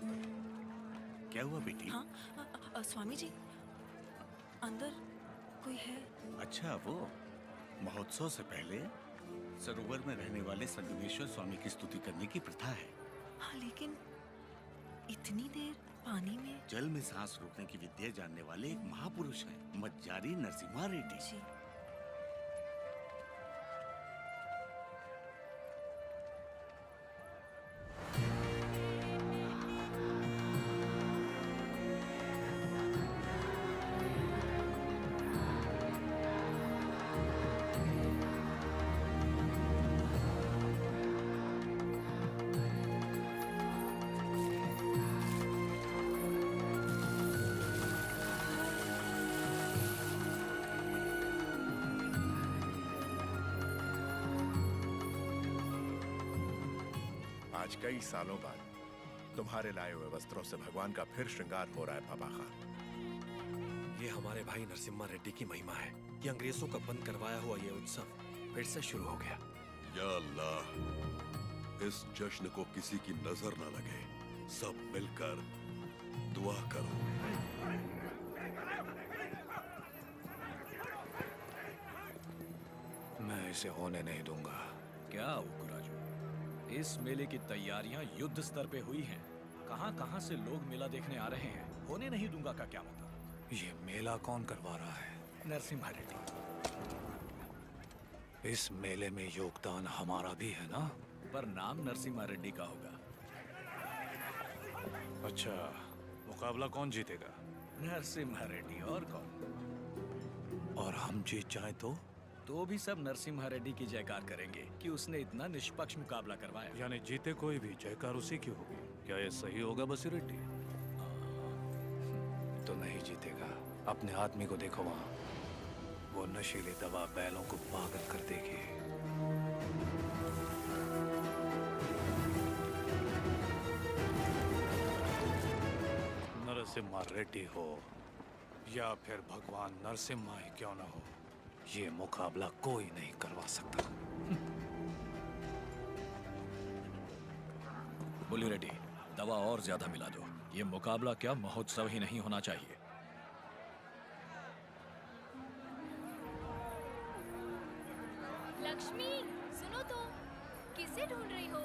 क्या हुआ बेटी? हाँ, स्वामी जी, अंदर कोई है? अच्छा, वो महोत्सव से पहले सरोवर में रहने वाले संगमेश्वर स्वामी की स्तुति करने की प्रथा है। हाँ, लेकिन इतनी देर पानी में? जल में सांस रोकने की विद्या जानने वाले एक महापुरुष हैं, मज्जारी नरसिम्हा रेड्डी। जी। आज कई सालों बाद तुम्हारे लाए हुए वस्त्रों से भगवान का फिर श्रृंगार हो रहा है बाबा खान। ये हमारे भाई नरसिम्हा रेड्डी की महिमा है कि अंग्रेजों का बंद करवाया हुआ ये उत्सव फिर से शुरू हो गया। या अल्लाह, इस जश्न को किसी की नजर न लगे। सब मिलकर दुआ करो। मैं इसे होने नहीं दूंगा। क्या उकराजू, इस मेले की तैयारियां युद्ध स्तर पे हुई हैं। कहां-कहां से लोग मेला देखने आ रहे हैं। होने नहीं दूंगा का क्या मतलब? ये मेला कौन करवा रहा है? नरसिम्हा रेड्डी। इस मेले में योगदान हमारा भी है ना? पर नाम नरसिम्हा रेड्डी का होगा। अच्छा, मुकाबला कौन जीतेगा? नरसिम्हा रेड्डी, और कौन? और हम जीत जाए तो भी सब नरसिम्हा रेड्डी की जयकार करेंगे कि उसने इतना निष्पक्ष मुकाबला करवाया। यानी जीते कोई भी जयकार उसी की होगी। क्या ये सही होगा बसी रेड्डी? तो नहीं जीतेगा। अपने आदमी को देखो वहां, वो नशीली दवा बैलों को पागल कर देगी। नरसिम्हा रेड्डी हो या फिर भगवान नरसिम्हा ही क्यों ना हो, ये मुकाबला कोई नहीं करवा सकता। बुली रेड्डी, दवा और ज्यादा मिला दो। ये मुकाबला क्या महोत्सव ही नहीं होना चाहिए। लक्ष्मी, सुनो तो, किसे ढूंढ रही हो?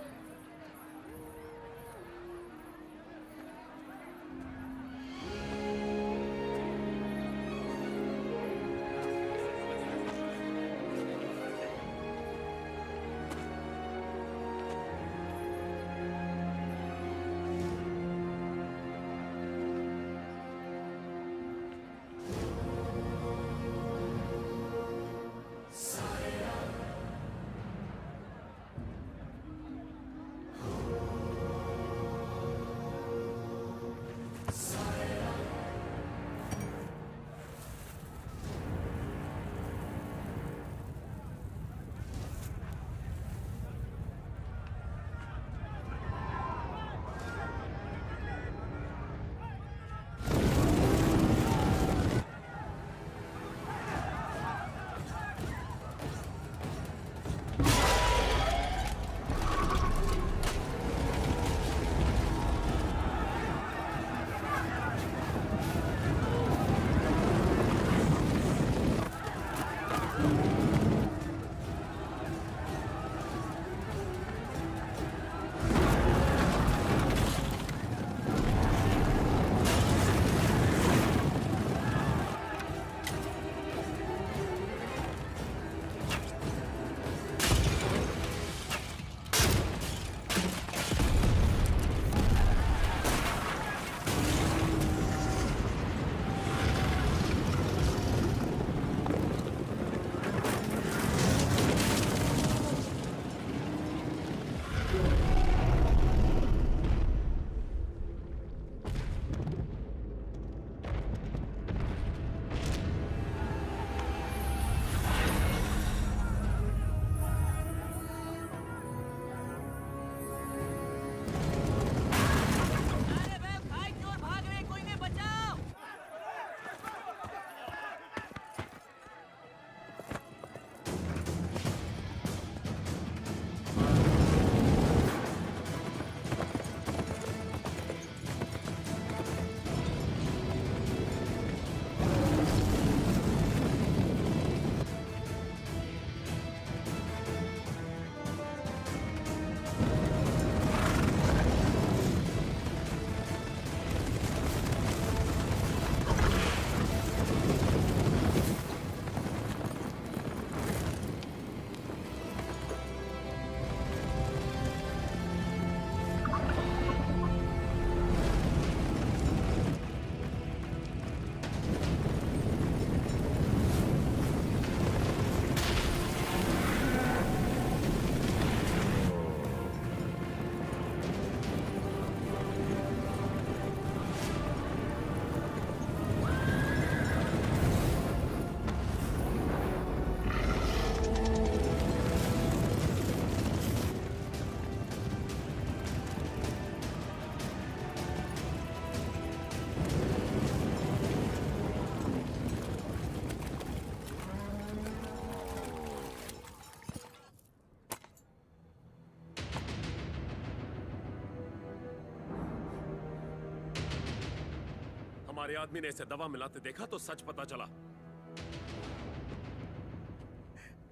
तुम्हारे आदमी ने इसे दवा मिलाते देखा तो सच पता चला।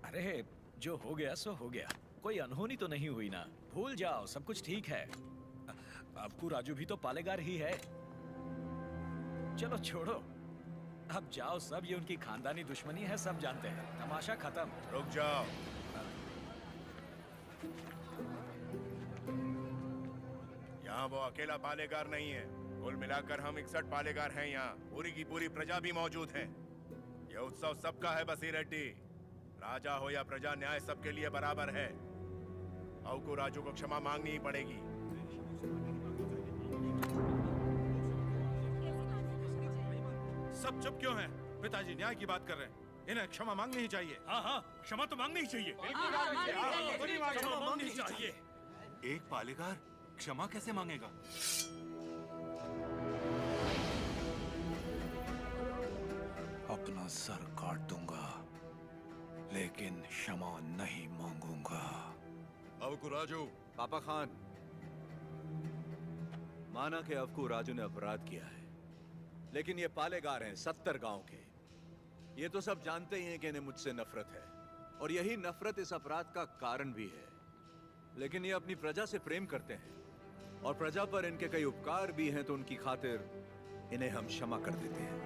अरे जो हो गया सो हो गया, कोई अनहोनी तो नहीं हुई ना। भूल जाओ, सब कुछ ठीक है। अबकू राजू भी तो पालेगार ही है। चलो छोड़ो, अब जाओ सब, ये उनकी खानदानी दुश्मनी है, सब जानते हैं। तमाशा खत्म। रुक जाओ। यहाँ वो अकेला पालेगार नहीं है, कुल मिलाकर हम 61 पालेगार हैं यहाँ। पूरी की पूरी प्रजा भी मौजूद है। यह उत्सव सबका है बसी रेड्डी। राजा हो या प्रजा, न्याय सबके लिए बराबर है। अवकू राजू को क्षमा मांगनी ही पड़ेगी। सब चुप क्यों हैं? पिताजी न्याय की बात कर रहे हैं, इन्हें क्षमा मांगनी ही चाहिए। हाँ हाँ, क्षमा तो मांगनी ही चाहिए। क्षमा मांगनी ही चाहिए। एक पालेगार क्षमा कैसे मांगेगा? अपना सर काट दूंगा, लेकिन क्षमा नहीं मांगूंगा। अवकू राजू। पापा खान, माना कि अवकू राजू ने अपराध किया है, लेकिन ये पालेगार हैं 70 गांव के। ये तो सब जानते ही हैं कि इन्हें मुझसे नफरत है, और यही नफरत इस अपराध का कारण भी है। लेकिन ये अपनी प्रजा से प्रेम करते हैं, और प्रजा पर इनके कई उपकार भी हैं, तो उनकी खातिर इन्हें हम क्षमा कर देते हैं।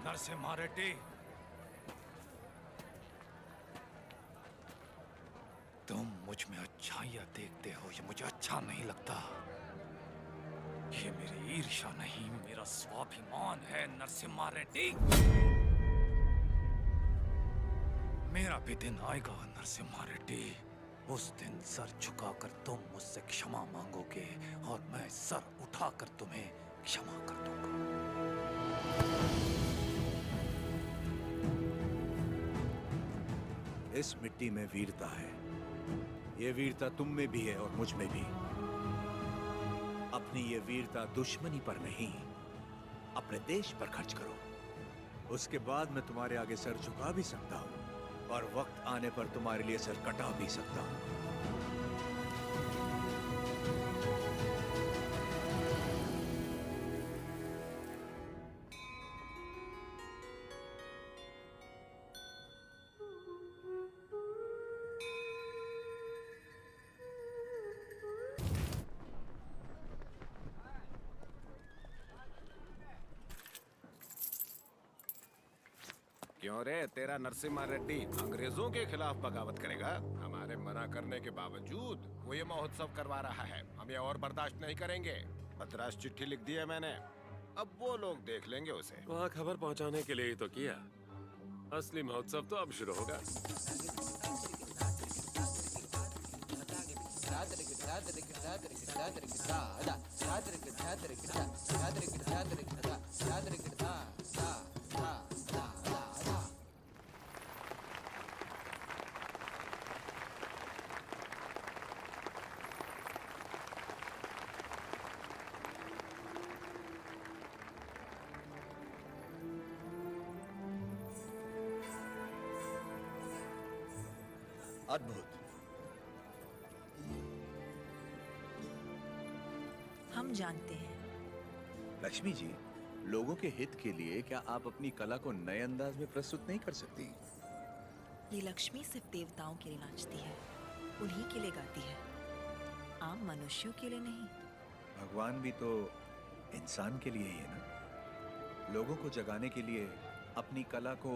नरसिम्हा रेड्डी, तुम मुझ में अच्छाइयां देखते हो, ये मुझे अच्छा नहीं लगता। ये मेरी ईर्ष्या नहीं, मेरा स्वाभिमान है नरसिम्हा रेड्डी। मेरा भी दिन आएगा नरसिम्हा रेड्डी। उस दिन सर झुकाकर तुम मुझसे क्षमा मांगोगे, और मैं सर उठाकर तुम्हें क्षमा कर दूंगा। इस मिट्टी में वीरता है। ये वीरता तुम में भी है और मुझ में भी। अपनी ये वीरता दुश्मनी पर नहीं, अपने देश पर खर्च करो। उसके बाद मैं तुम्हारे आगे सर झुका भी सकता हूं, और वक्त आने पर तुम्हारे लिए सर कटा भी सकता हूं। क्यों रे, तेरा नरसिम्हा रेड्डी अंग्रेजों के खिलाफ बगावत करेगा? हमारे मना करने के बावजूद वो ये महोत्सव करवा रहा है। हम ये और बर्दाश्त नहीं करेंगे। मद्रास चिट्ठी लिख दी है मैंने, अब वो लोग देख लेंगे उसे। वहाँ खबर पहुँचाने के लिए ही तो किया। असली महोत्सव तो अब शुरू होगा। अद्भुत। हम जानते हैं। लक्ष्मी जी, लोगों के हित के लिए क्या आप अपनी कला को नए अंदाज में प्रस्तुत नहीं कर सकती? ये लक्ष्मी सिर्फ देवताओं के लिए नाचती है, उन्हीं के लिए गाती है, आम मनुष्यों के लिए नहीं। भगवान भी तो इंसान के लिए ही है ना। लोगों को जगाने के लिए अपनी कला को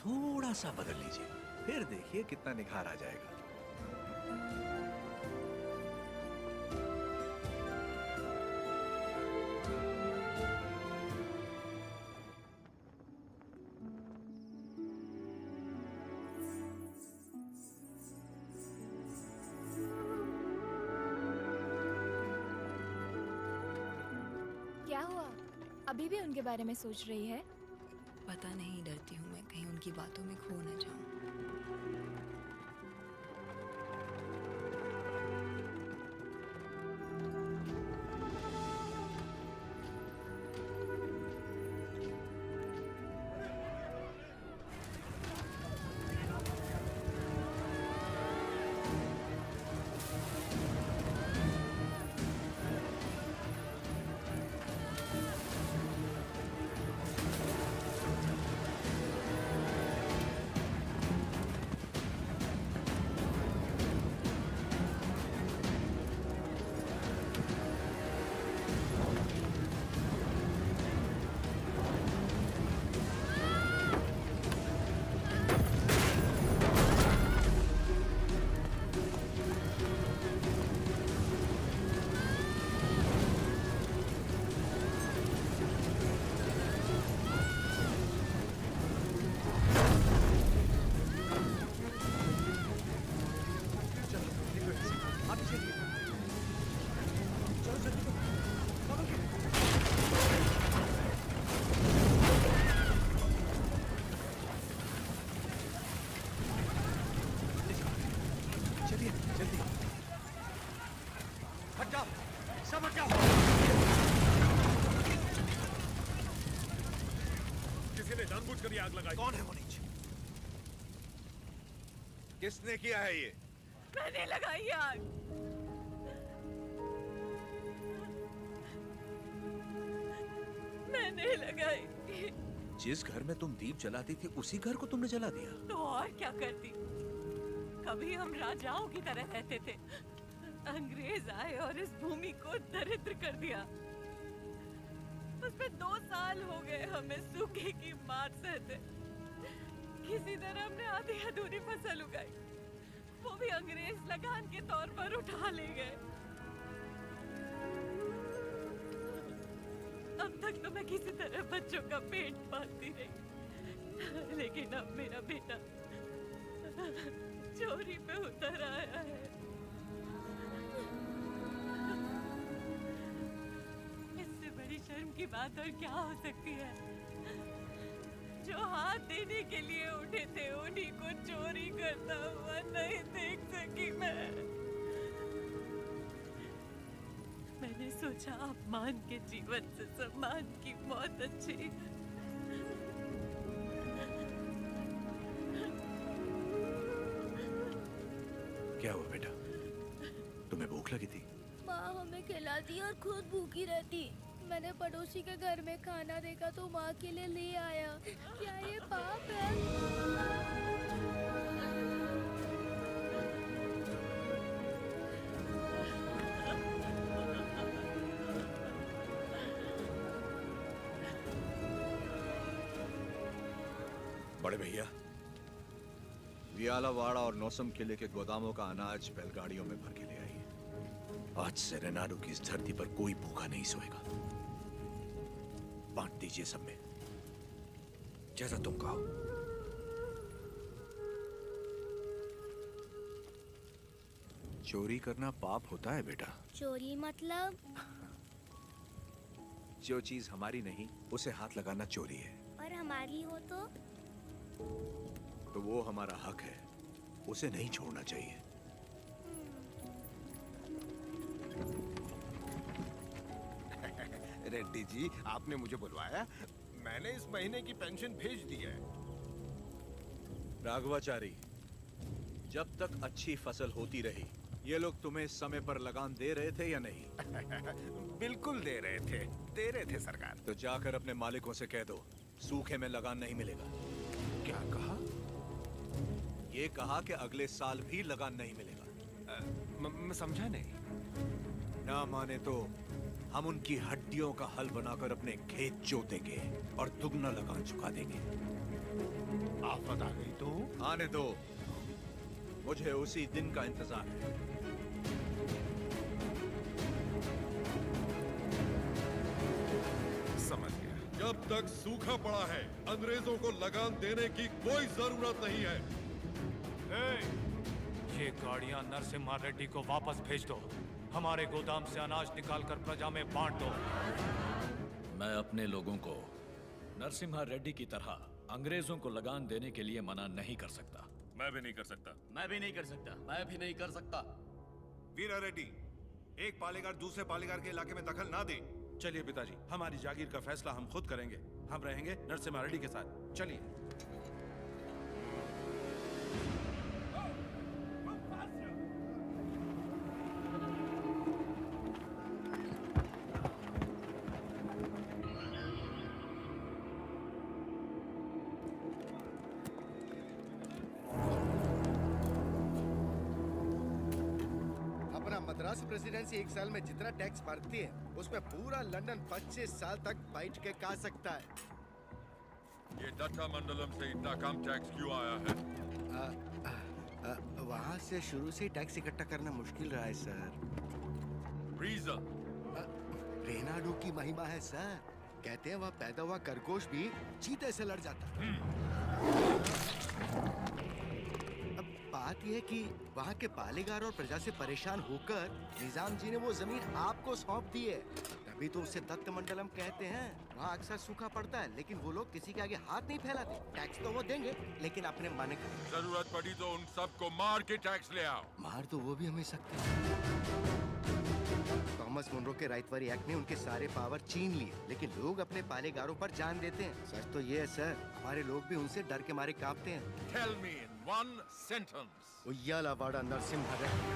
थोड़ा सा बदल लीजिए, फिर देखिए कितना निखार आ जाएगा। क्या हुआ? अभी भी उनके बारे में सोच रही है? पता नहीं, डरती हूँ मैं कहीं उनकी बातों में खो न जाऊं। किसी ने जानबूझकर ये आग लगाई। कौन है वो नीच? किसने किया है ये? मैंने लगाई आग। मैंने लगाई। जिस घर में तुम दीप जलाती थी उसी घर को तुमने जला दिया? तो और क्या करती? कभी हम राजाओं की तरह रहते थे, अंग्रेज आए और इस भूमि को दरिद्र कर दिया। उसमें 2 साल हो गए हमें सूखे की मार सहते। किसी तरह हमने आधी अधूरी फसल उगाई, वो भी अंग्रेज लगान के तौर पर उठा ले गए। अब तक तो मैं किसी तरह बच्चों का पेट पालती रही, लेकिन अब मेरा बेटा चोरी पे उतर आया है। इससे बड़ी शर्म की बात और क्या हो सकती है? जो हाथ देने के लिए उठे थे उन्हीं को चोरी करता हुआ नहीं देख सकी मैं। मैंने सोचा अपमान के जीवन से सम्मान की मौत अच्छी। क्या हुआ बेटा? तुम्हें भूख लगी थी? माँ हमें खिलाती और खुद भूखी रहती। मैंने पड़ोसी के घर में खाना देखा तो माँ के लिए ले आया। क्या ये पाप है? बड़े भैया, वियालावाड़ा और नौसम किले के गोदामों का अनाज बैलगाड़ियों में भर के ले आई। आज से रेनाडू की इस धरती पर कोई भूखा नहीं सोएगा। बांट दीजिए सब में, जैसा तुम कहो। चोरी करना पाप होता है बेटा। चोरी मतलब? जो चीज हमारी नहीं उसे हाथ लगाना चोरी है। और हमारी हो तो वो हमारा हक है, उसे नहीं छोड़ना चाहिए। रेड्डी जी, आपने मुझे बुलवाया? मैंने इस महीने की पेंशन भेज दी है। राघवाचारी, जब तक अच्छी फसल होती रही, ये लोग तुम्हें समय पर लगान दे रहे थे या नहीं? बिल्कुल दे रहे थे सरकार। तो जाकर अपने मालिकों से कह दो, सूखे में लगान नहीं मिलेगा। क्या कहा? ये कहा कि अगले साल भी लगान नहीं मिलेगा। मैं समझा नहीं। ना माने तो हम उनकी हड्डियों का हल बनाकर अपने खेत जोतेंगे और दुगना लगान चुका देंगे। आफत आ गई तो? आने दो, मुझे उसी दिन का इंतजार है। समझ गया। जब तक सूखा पड़ा है, अंग्रेजों को लगान देने की कोई जरूरत नहीं है। ये गाड़ियां नरसिम्हा रेड्डी को वापस भेज दो। हमारे गोदाम से अनाज निकालकर प्रजा में बांट दो। मैं अपने लोगों को नरसिम्हा रेड्डी की तरह अंग्रेजों को लगान देने के लिए मना नहीं कर सकता। मैं भी नहीं कर सकता। मैं भी नहीं कर सकता। मैं भी नहीं कर सकता। वीरा रेड्डी, एक पालेगार दूसरे पालेगार के इलाके में दखल ना दे। चलिए पिताजी, हमारी जागीर का फैसला हम खुद करेंगे। हम रहेंगे नरसिम्हा रेड्डी के साथ। चलिए। मद्रास प्रेसिडेंसी एक साल में जितना टैक्स भरती है उसमें पूरा लंदन 25 साल तक बैठ के खा सकता है। ये दत्ता मंडलम से इतना कम टैक्स क्यों आया है? वहाँ से शुरू से ही टैक्स इकट्ठा करना मुश्किल रहा है सर। रीजन? रेनाडू की महिमा है सर। कहते हैं वह पैदा हुआ खरगोश भी चीते से लड़ जाता है। बात यह है कि वहाँ के पालेगार और प्रजा से परेशान होकर निजाम जी ने वो जमीन आपको सौंप दी है। तभी तो उसे दत्त मंडलम कहते हैं। वहाँ अक्सर सूखा पड़ता है, लेकिन वो लोग किसी के आगे हाथ नहीं फैलाते। टैक्स तो वो देंगे, लेकिन अपने मन का। जरूरत पड़ी तो उन सबको मार के टैक्स ले आओ। मार तो वो भी हमें सकते हैं। थॉमस मुनरो के राइटवरी एक्ट ने उनके सारे पावर छीन लिए, लेकिन लोग अपने पालेगारों पर जान देते हैं। सच तो ये है सर, हमारे लोग भी उनसे डर के मारे कांपते हैं। Tell me in one sentence. उయ్యాలవాడ Narasimha Reddy,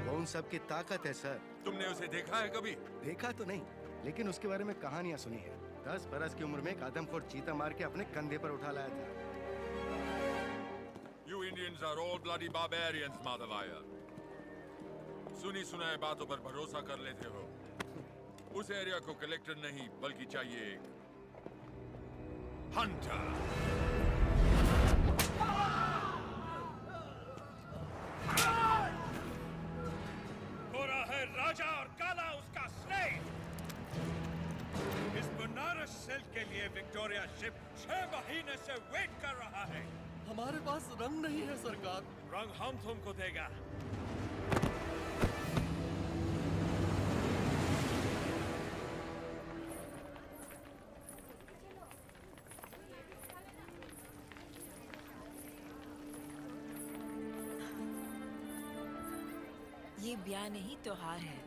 वो उन सब की ताकत है सर। तुमने उसे देखा है कभी? देखा तो नहीं, लेकिन उसके बारे में कहानियां सुनी है। 10 बरस की उम्र में एक आदमखोर चीता मार के अपने कंधे पर उठा लाया था। You Indians are all bloody barbarians, Madhavaya. सुनी सुनाए बातों पर भरोसा कर लेते हो। उस एरिया को कलेक्टर नहीं, बल्कि चाहिए एक हंटर। गोरा है राजा और काला उसका स्लेव। इस बनारस सिल्क के लिए विक्टोरिया शिप 6 महीने से वेट कर रहा है। हमारे पास रंग नहीं है सरकार। रंग हम तुमको देगा। ये ब्याह नहीं, त्योहार है।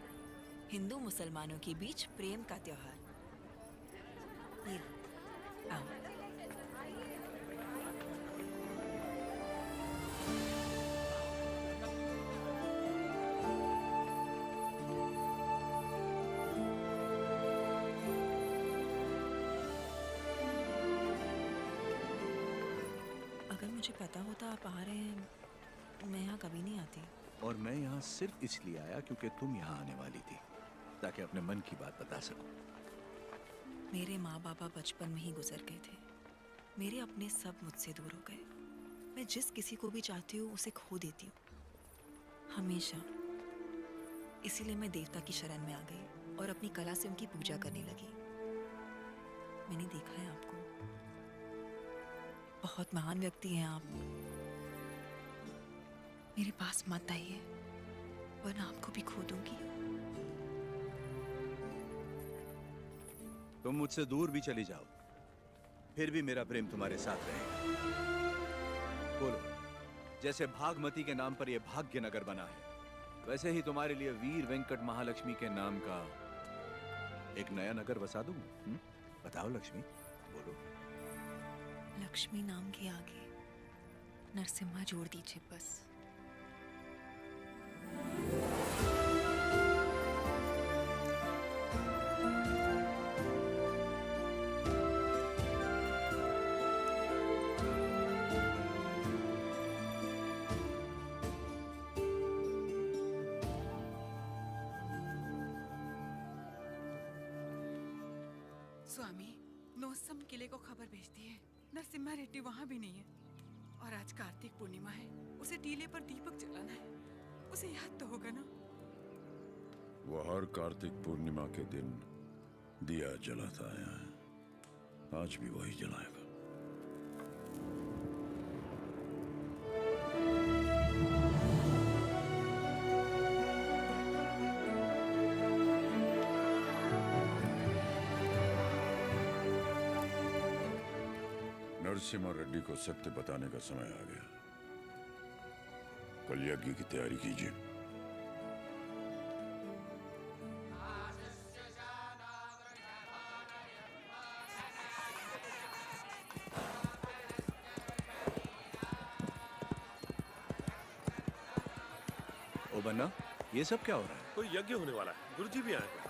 हिंदू मुसलमानों के बीच प्रेम का त्योहार। ये आओ। अगर मुझे पता होता आप आ रहे हैं, मैं यहाँ कभी नहीं आती। और मैं यहाँ सिर्फ इसलिए आया क्योंकि तुम यहाँ आने वाली थी, ताकि अपने मन की बात बता सकूं। मेरे माँ बाप बचपन में ही गुजर गए थे। मेरे अपने सब मुझसे दूर हो गए। मैं जिस किसी को भी चाहती हूँ उसे खो देती हूँ, हमेशा। इसीलिए मैं देवता की शरण में आ गई और अपनी कला से उनकी पूजा करने लगी। मैंने देखा है आपको, बहुत महान व्यक्ति हैं आप। मेरे पास मत आइए, वरना आपको भी खो दूंगी। तुम मुझसे दूर भी चली जाओ, फिर भी मेरा प्रेम तुम्हारे साथ रहेगा। बोलो, जैसे भागमती के नाम पर यह भाग्य नगर बना है, वैसे ही तुम्हारे लिए वीर वेंकट महालक्ष्मी के नाम का एक नया नगर बसा दूं। बताओ लक्ष्मी, बोलो। लक्ष्मी नाम के आगे नरसिम्हा जोड़ दीजिए बस। स्वामी, नोसम किले को खबर भेजती है। नरसिम्हा रेड्डी वहाँ भी नहीं है। और आज कार्तिक पूर्णिमा है, उसे टीले पर दीपक जलाना है। उसे याद तो होगा ना? वो हर कार्तिक पूर्णिमा के दिन दिया जलाता आया है, आज भी वही जलाएगा। नरसिम्हा रेड्डी को सत्य बताने का समय आ गया। कल यज्ञ की तैयारी कीजिए। ओ बन्ना, ये सब क्या हो रहा है? कोई यज्ञ होने वाला है, गुरुजी भी आए हैं।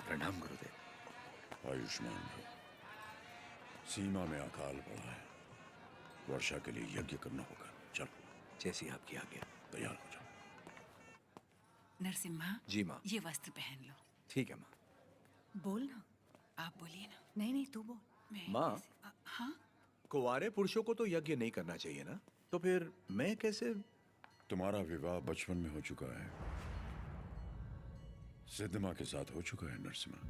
प्रणाम गुरुदेव। आयुष्मान भव। सीमा में अकाल पड़ा है, वर्षा के लिए यज्ञ करना होगा। चलो, जैसी आपकी आज्ञा। तैयार हो जाओ। नरसिम्हा जी माँ। ये वस्त्र पहन लो। ठीक है माँ। बोल ना, आप बोलिए ना। नहीं नहीं, तू बोल। माँ, हाँ, कुंवारे पुरुषों को तो यज्ञ नहीं करना चाहिए ना, तो फिर मैं कैसे? तुम्हारा विवाह बचपन में हो चुका है, सिद्धमा के साथ हो चुका है नरसिम्हा।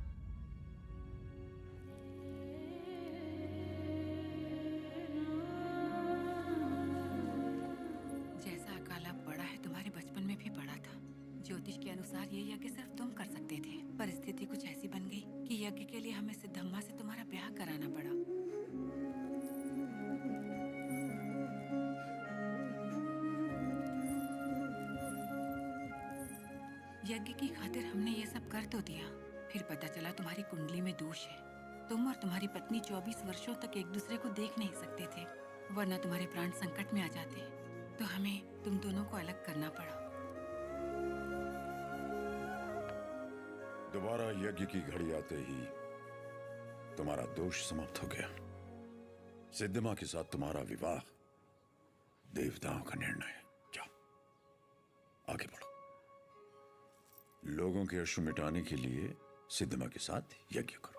जैसा अकाल अब पड़ा है, तुम्हारे बचपन में भी पड़ा था। ज्योतिष के अनुसार ये स्थिति कुछ ऐसी बन गई कि यज्ञ के लिए हमें सिद्धम्मा से तुम्हारा ब्याह कराना पड़ा। यज्ञ की खातिर हमने ये सब कर तो दिया, फिर पता चला तुम्हारी कुंडली में दोष है। तुम और तुम्हारी पत्नी 24 वर्षों तक एक दूसरे को देख नहीं सकते थे, वरना तुम्हारे प्राण संकट में आ जाते। तो हमें तुम दोनों को अलग करना पड़ा। दोबारा यज्ञ की घड़ी आते ही तुम्हारा दोष समाप्त हो गया। सिद्धमा के साथ तुम्हारा विवाह देवताओं का निर्णय है। जाओ आगे बढ़ो। लोगों के अश्रु मिटाने के लिए सिद्धमा के साथ यज्ञ करो।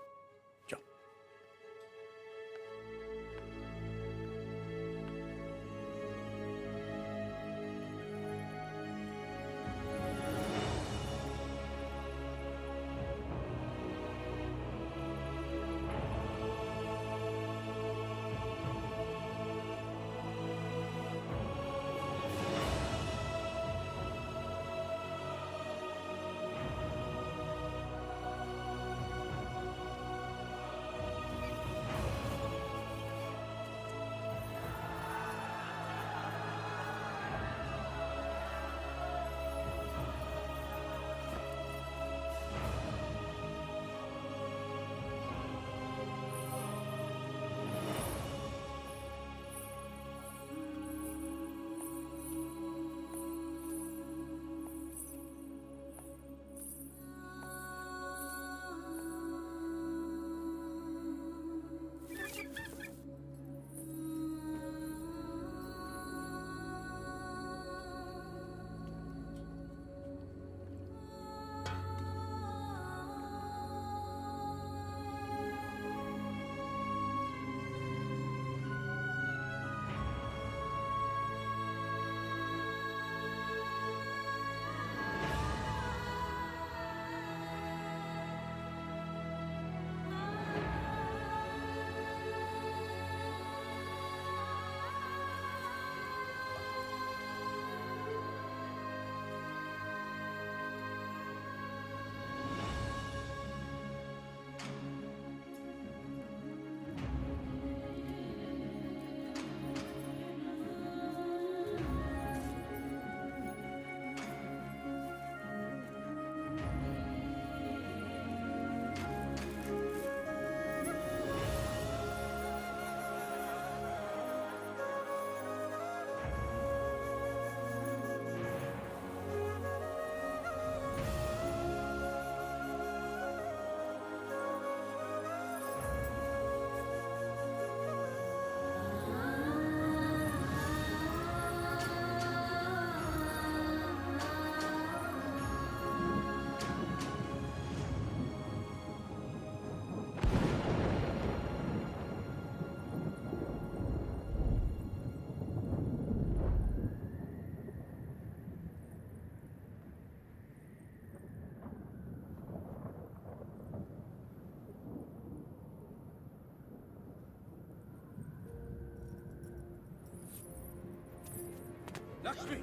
लक्ष्मी,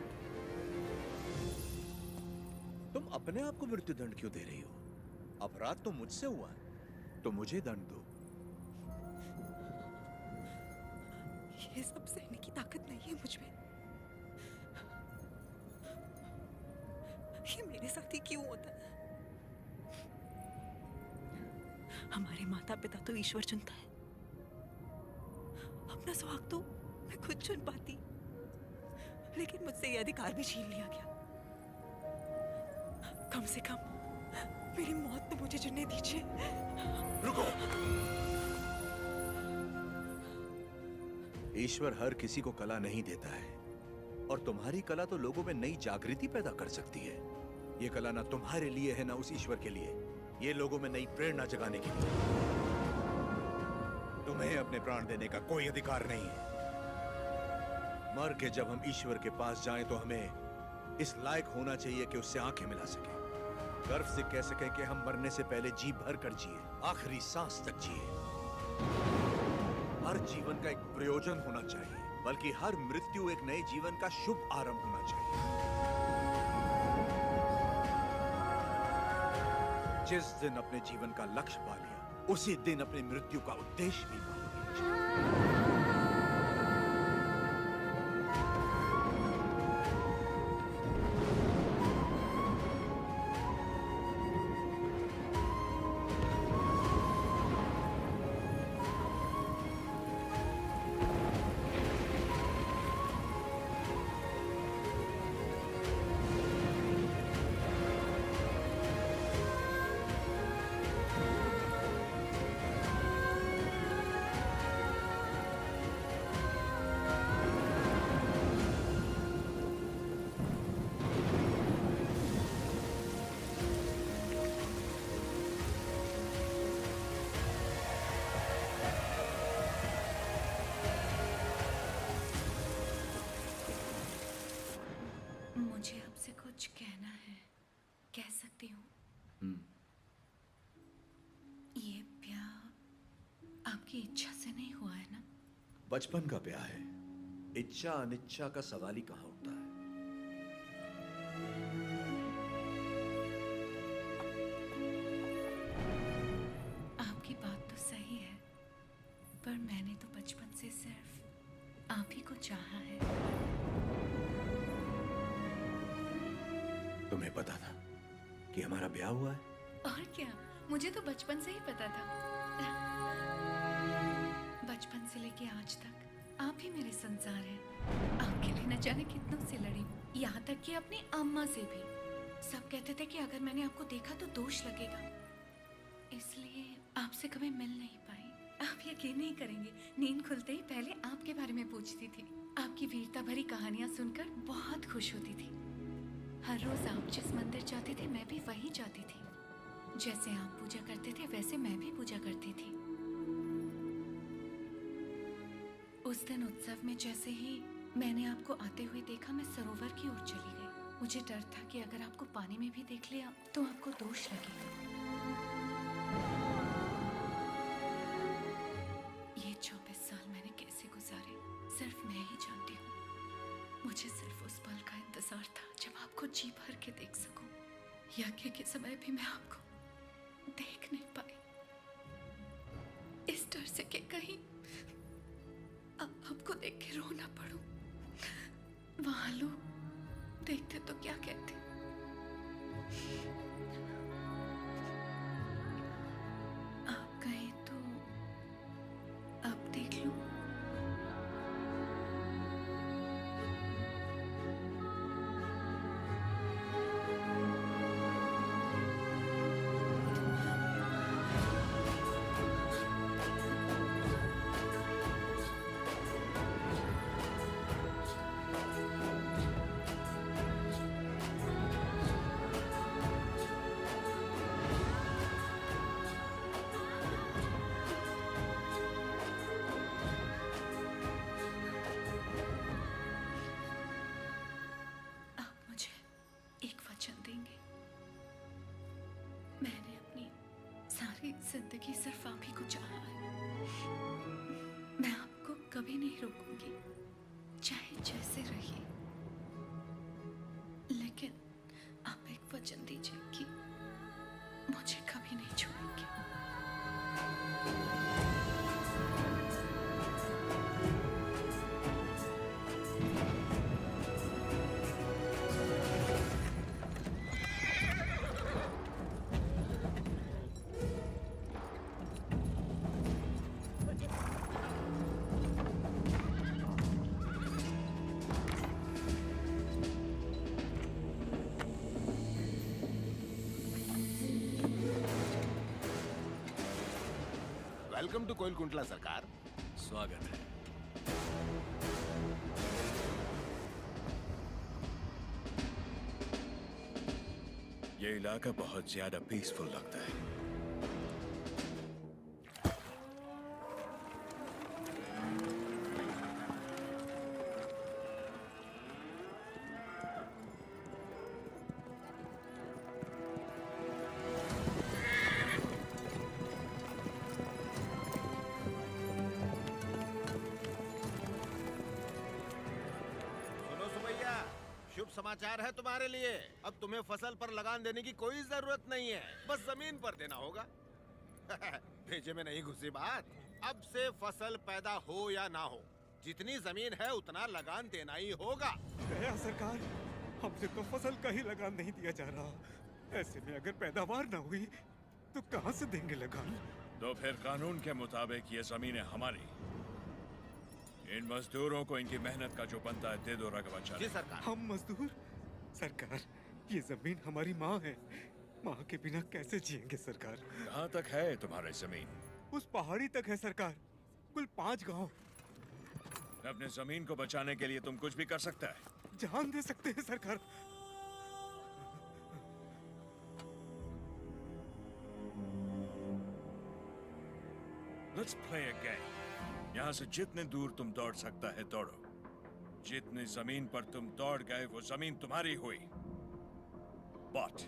तुम अपने आप को मृत्युदंड क्यों दे रही हो? अपराध तो मुझसे हुआ है, तो मुझे दंड दो। ये सब सहने की ताकत नहीं है मुझ में। ये मेरे साथ ही क्यों होता है? हमारे माता पिता तो ईश्वर चुनता है, अपना सुहाग तो मैं खुद चुन पाती, लेकिन मुझसे ये अधिकार भी छीन लिया गया। कम से कम मेरी मौत तो मुझे चुनने दीजिए। रुको। ईश्वर हर किसी को कला नहीं देता है, और तुम्हारी कला तो लोगों में नई जागृति पैदा कर सकती है। ये कला ना तुम्हारे लिए है ना उस ईश्वर के लिए, ये लोगों में नई प्रेरणा जगाने के लिए। तुम्हें अपने प्राण देने का कोई अधिकार नहीं है। मर के जब हम ईश्वर के पास जाएं तो हमें इस लायक होना चाहिए कि उससे आंखें मिला सके, गर्व से कह सके कि हम मरने से पहले जी भर कर जिए, आखिरी सांस तक जिए। हर जीवन का एक प्रयोजन होना चाहिए, बल्कि हर मृत्यु एक नए जीवन का शुभ आरंभ होना चाहिए। जिस दिन अपने जीवन का लक्ष्य पा लिया, उसी दिन अपनी मृत्यु का उद्देश्य भी पाओगे। मुझे आपसे कुछ कहना है, कह सकती हूँ? ये ब्याह आपकी इच्छा से नहीं हुआ है ना? बचपन का ब्याह है, इच्छा अनिच्छा का सवाल ही कहाँ उठता है। आपकी बात तो सही है, पर मैंने तो बचपन से सिर्फ आप ही को चाहा है। तुम्हें पता था कि हमारा ब्याह हुआ है? और क्या, मुझे तो बचपन से ही पता था। बचपन से लेके आज तक आप ही मेरे संसार हैं। आपके लिए न जाने कितनों से लड़ी हूँ, यहाँ तक कि अपनी अम्मा से भी। सब कहते थे कि अगर मैंने आपको देखा तो दोष लगेगा, इसलिए आपसे कभी मिल नहीं पाई। आप यकीन नहीं करेंगे, नींद खुलते ही पहले आपके बारे में पूछती थी। आपकी वीरता भरी कहानियां सुनकर बहुत खुश होती थी। हर रोज आप जिस मंदिर जाते थे मैं भी वहीं जाती थी। जैसे आप पूजा करते थे वैसे मैं भी पूजा करती थी। उस दिन उत्सव में जैसे ही मैंने आपको आते हुए देखा, मैं सरोवर की ओर चली गई। मुझे डर था कि अगर आपको पानी में भी देख लिया तो आपको दोष लगेगा। ये 24 साल मैंने कैसे गुजारे सिर्फ मैं ही जानती हूँ। मुझे सिर्फ उस पल का इंतजार था जब आपको जी भर के देख सकूं। यज्ञ के समय भी मैं आपको देख नहीं पाई, इस डर से कि कहीं आपको देख के रो ना पड़ूं। वहां लोग देखते तो क्या कहते। आप कहें तो आप देख लो। जिंदगी सिर्फ आप ही को चाहा है। मैं आपको कभी नहीं रोकूंगी, चाहे जैसे रहिए, लेकिन आप एक वचन दीजिए कि मुझे कभी नहीं छोड़ेंगे। वेलकम टू कोइलकुंटला सरकार। स्वागत है। ये इलाका बहुत ज्यादा पीसफुल लगता है। समाचार है तुम्हारे लिए। अब तुम्हें फसल पर लगान देने की कोई जरूरत नहीं है, बस जमीन पर देना होगा। भेजे में नहीं घुसी बात। अब से फसल पैदा हो या ना हो, जितनी जमीन है उतना लगान देना ही होगा। गया सरकार, हमसे तो फसल का ही लगान नहीं दिया जा रहा। ऐसे में अगर पैदावार ना हुई तो कहां से देंगे लगान? तो फिर कानून के मुताबिक ये जमीनें हमारी। इन मजदूरों को इनकी मेहनत का जो बनता है दे दो रघुवंशा। जी सरकार। हम मजदूर? सरकार, ये जमीन हमारी माँ है। माँ के बिना कैसे जिएंगे सरकार? कहाँ तक है तुम्हारी जमीन? उस पहाड़ी तक है सरकार, कुल 5 गांव। अपने जमीन को बचाने के लिए तुम कुछ भी कर सकता है। जान दे सकते हैं सरकार। Let's play a game. यहाँ से जितने दूर तुम दौड़ सकता है दौड़ो। जितनी जमीन पर तुम दौड़ गए वो जमीन तुम्हारी हुई। बट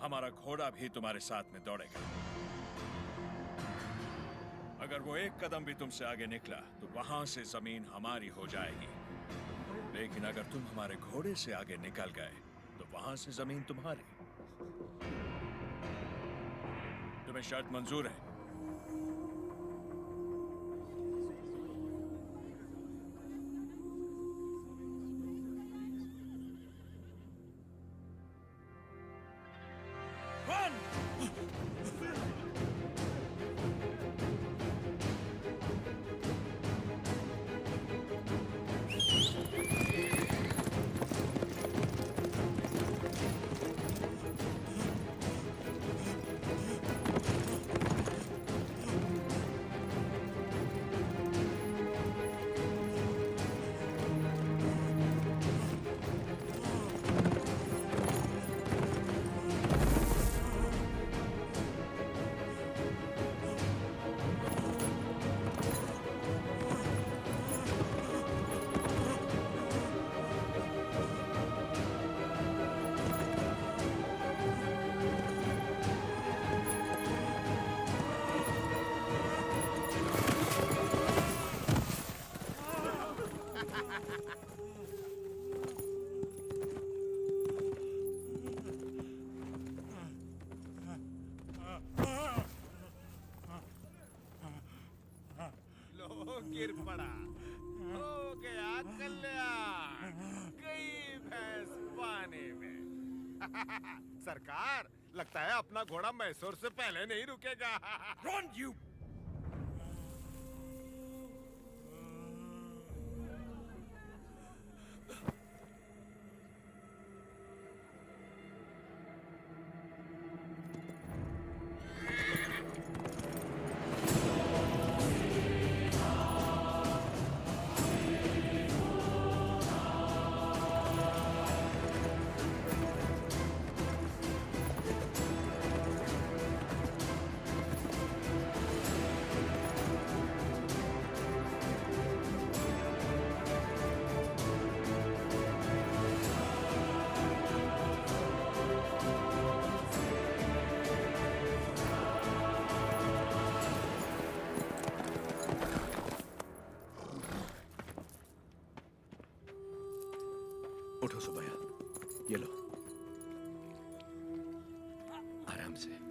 हमारा घोड़ा भी तुम्हारे साथ में दौड़ेगा। अगर वो एक कदम भी तुमसे आगे निकला तो वहां से जमीन हमारी हो जाएगी। लेकिन अगर तुम हमारे घोड़े से आगे निकल गए तो वहां से जमीन तुम्हारी। तुम्हें शर्त मंजूर है? गिर पड़ा, हो गया कल्याण, गई भैंस पानी में। सरकार, लगता है अपना घोड़ा मैसूर से पहले नहीं रुकेगा। Run, you! उठो सुबैया, ये लो, आराम से।